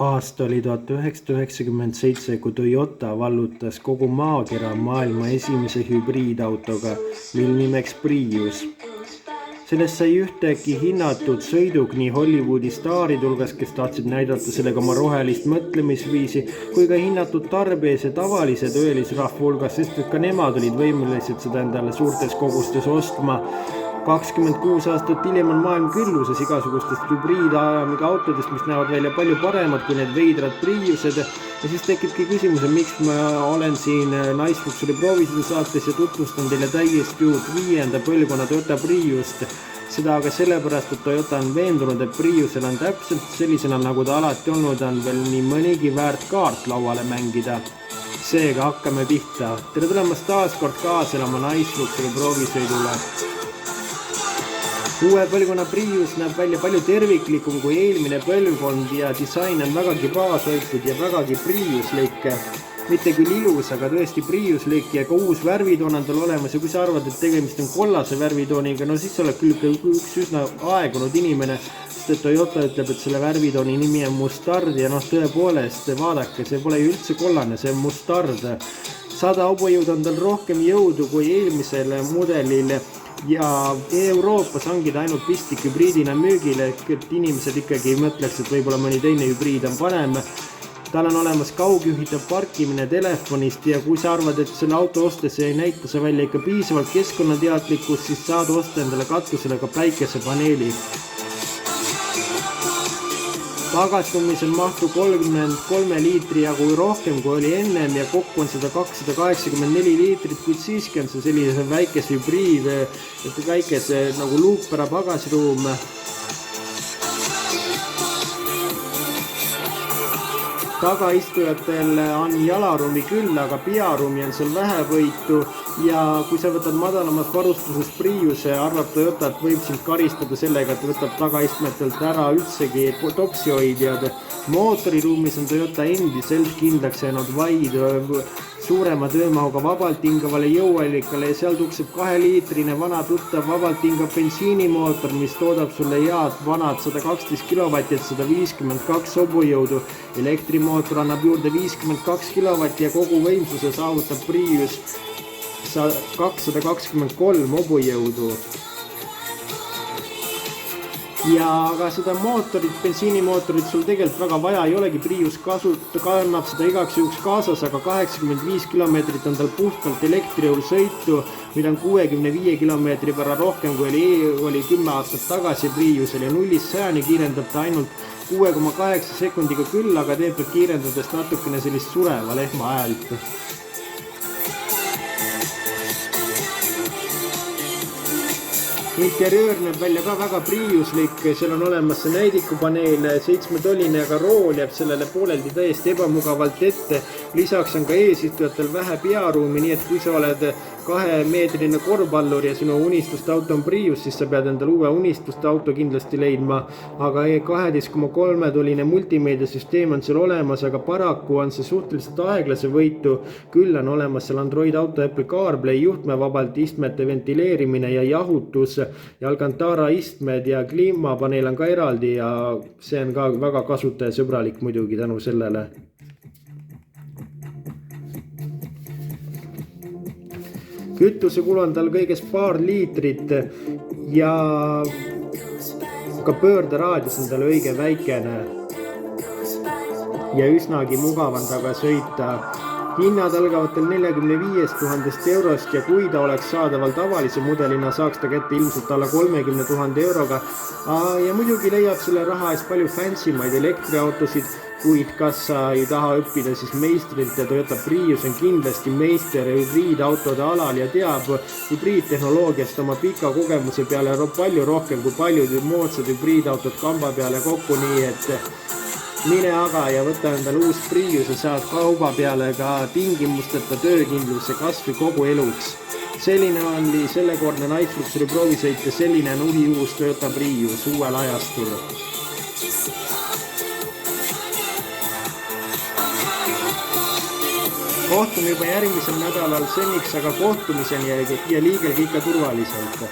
Aasta oli 1997, kui Toyota vallutas kogu maakera maailma esimese hübriidautoga, mil nimeks Prius. Sellest sai ühtegi hinnatud sõiduk nii Hollywoodi staarid hulgas, kes tahtsid näidata sellega oma rohelist mõtlemisviisi, kui ka hinnatud tarbees ja tavalise töölisrahva hulgas, sest et ka nemad olid võimelised seda endale suurtes kogustes ostma. 26 aastat hiljem on maailm külluses igasugustest hübriidajamiga autodest, mis näevad välja palju paremad kui need veidrad Priused. Ja siis tekibki küsimus, miks ma olen siin Naisfuksuri proovisõidu saates ja tutvustan teile täiesti uut 5. põlvkonna Toyota Priust. Seda aga sellepärast, et Toyota on veendunud, et Priusel on täpselt sellisena, nagu ta alati olnud on, veel nii mõnigi väärt kaart lauale mängida. Seega hakkame pihta. Tere tulemast taas kord kaasa elama Naisfuksuri proovisõidule. Uue põlvkonna Prius näeb välja palju terviklikum kui eelmine põlvkond ja disain on vägagi baashoitud ja vägagi Priuslik. Mitte küll ilus, aga tõesti Priuslik ja ka uus värvitoon on tal olemas ja kui sa arvad, et tegemist on kollase värvitooniga, no siis oled küll üks üsna aegunud inimene, sest et Toyota ütleb, et selle värvitooni nimi on Mustard ja tõepoolest, vaadake, see pole ju üldse kollane, see on Mustard. 100 hobujõud on tal rohkem jõudu kui eelmisel mudelil. Ja Euroopas ongi ta ainult pistlik hübriidina müügile, et inimesed ikkagi mõtleks, et võib-olla mõni teine hübriid on parem. Tal on olemas kaugjuhitav parkimine telefonist ja kui sa arvad, et selle auto ostes ei näita sa välja ikka piisavalt keskkonnateadlikkust, siis saad osta endale katusele ka päikesepaneeli. Pagastumisel mahtu 33 liitri jagu rohkem kui oli ennem ja kokku on seda 284 liitrit, kuid siiski on see sellise väikese hübriid, väikese nagu luukpära pagasiruum. Tagaistujatel on jalaruumi küll, aga pearuumi on seal vähevõitu ja kui sa võtad madalamas varustuses Priuse, arvab Toyota, et võib sind karistada sellega, et võtab tagaistmetelt ära üldsegi topsihoidjad. Mootoriruumis on Toyota endiselt kindlaks jäänud vaid suurema töömahuga vabalt hingavale jõuallikale ja seal tukseb 2-liitrine vana tuttav vabalt hingav bensiinimootor, mis toodab sulle head vanad 112 kilovatti, 152 hobujõudu. Elektrimootor annab juurde 52 kilovatti ja kogu võimsuse saavutab Prius 223 hobujõudu. Ja aga seda mootorit, bensiinimootorit sul tegelikult väga vaja ei olegi, Prius kannab seda igaks juhuks kaasas, aga 85 kilomeetrit on tal puhtalt elektriõul sõitu, mida on 65 kilomeetri võrra rohkem kui oli 10 aastat tagasi Priusel ja 0-100 kiirendab ta ainult 6,8 sekundiga küll, aga teeb kiirendades natukene sellist sureva lehma häält. Interiöör näeb välja ka väga Priuslik, seal on olemas see näidikupaneel, 7-toline, aga rool jääb sellele pooleldi täiesti ebamugavalt ette. Lisaks on ka eesistujatel vähe pearuumi, nii et kui sa oled 2-meetrine korvpallur ja sinu unistuste auto on Prius, siis sa pead endale uue unistuste auto kindlasti leidma. Aga 12,3-toline multimeediasüsteem on seal olemas, aga paraku on see suhteliselt aeglase võitu. Küll on olemas seal Android Auto, Apple CarPlay, juhtmevabalt istmete ventileerimine ja jahutus ja Alcantara istmed ja kliimapaneel on ka eraldi ja see on ka väga kasutajasõbralik muidugi tänu sellele. Kütusekulu on tal kõiges paar liitrit ja ka pöörderaadius on tal õige väikene ja üsnagi mugav on taga sõita. Hinnad algavad tal 45 000 eurost ja kui ta oleks saadaval tavalise mudelina, saaks ta kätte ilmselt alla 30 000 euroga. Ja muidugi leiab selle raha eest palju fancymaid elektriautosid, kuid kas sa ei taha õppida siis meistrilt ja Toyota Prius on kindlasti meister hübriidautode alal ja teab hübriidtehnoloogiast oma pika kogemuse peale palju rohkem kui paljud moodsad hübriidautod kamba peale kokku, nii et mine aga ja võta endale uus Prius ja saad kauba peale ka tingimusteta töökindluse kasvi kogu eluks. Selline oli sellekordne Naisfuksuri proovisõit ja selline on uus Toyota Prius uuel ajastul. Kohtume juba järgmisel nädalal seniks aga kohtumiseni ja liigelge ikka turvaliselt.